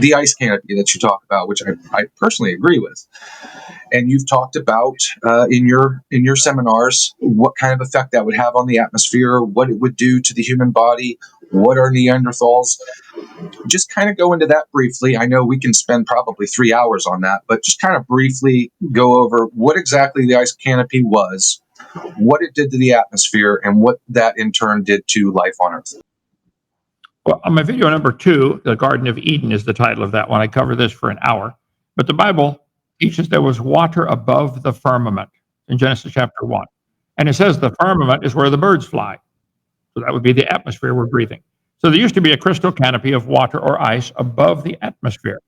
the ice canopy that you talk about, which I personally agree with. And you've talked about in your seminars what kind of effect that would have on the atmosphere, what it would do to the human body, what are Neanderthals. Just kind of go into that briefly. I know we can spend probably 3 hours on that, but just kind of briefly go over what exactly the ice canopy was, what it did to the atmosphere, and what that in turn did to life on Earth. Well, on my video number 2, The Garden of Eden is the title of that one. I cover this for an hour. But the Bible teaches there was water above the firmament in Genesis chapter 1. And it says the firmament is where the birds fly. So that would be the atmosphere we're breathing. So there used to be a crystal canopy of water or ice above the atmosphere.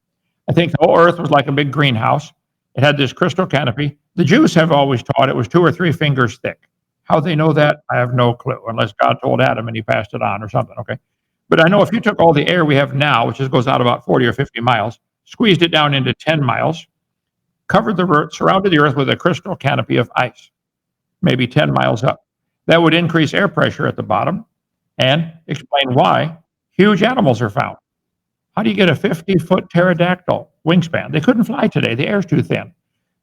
I think the whole earth was like a big greenhouse. It had this crystal canopy. The Jews have always taught it was 2 or 3 fingers thick. How they know that, I have no clue, unless God told Adam and he passed it on or something, okay? But I know if you took all the air we have now, which goes out about 40 or 50 miles, squeezed it down into 10 miles, surrounded the earth with a crystal canopy of ice, maybe 10 miles up, that would increase air pressure at the bottom and explain why huge animals are found. How do you get a 50-foot pterodactyl wingspan? They couldn't fly today. The air's too thin.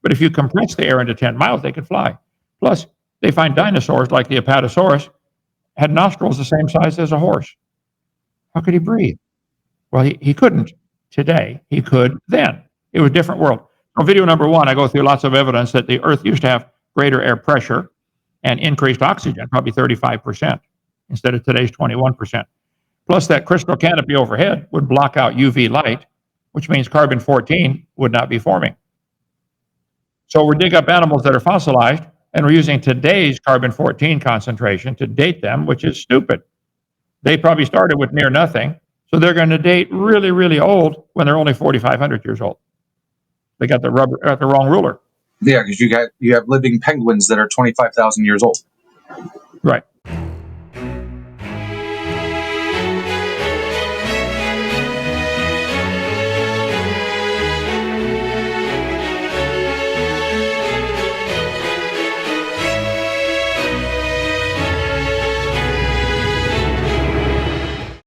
But if you compress the air into 10 miles, they could fly. Plus, they find dinosaurs like the Apatosaurus had nostrils the same size as a horse. How could he breathe? Well, he couldn't today. He could then. It was a different world. On video number 1, I go through lots of evidence that the Earth used to have greater air pressure and increased oxygen, probably 35%, instead of today's 21%. Plus, that crystal canopy overhead would block out UV light, which means carbon-14 would not be forming. So we're digging up animals that are fossilized, and we're using today's carbon-14 concentration to date them, which is stupid. They probably started with near nothing, so they're going to date really, really old when they're only 4,500 years old. They got the wrong ruler. Yeah, because you have living penguins that are 25,000 years old. Right.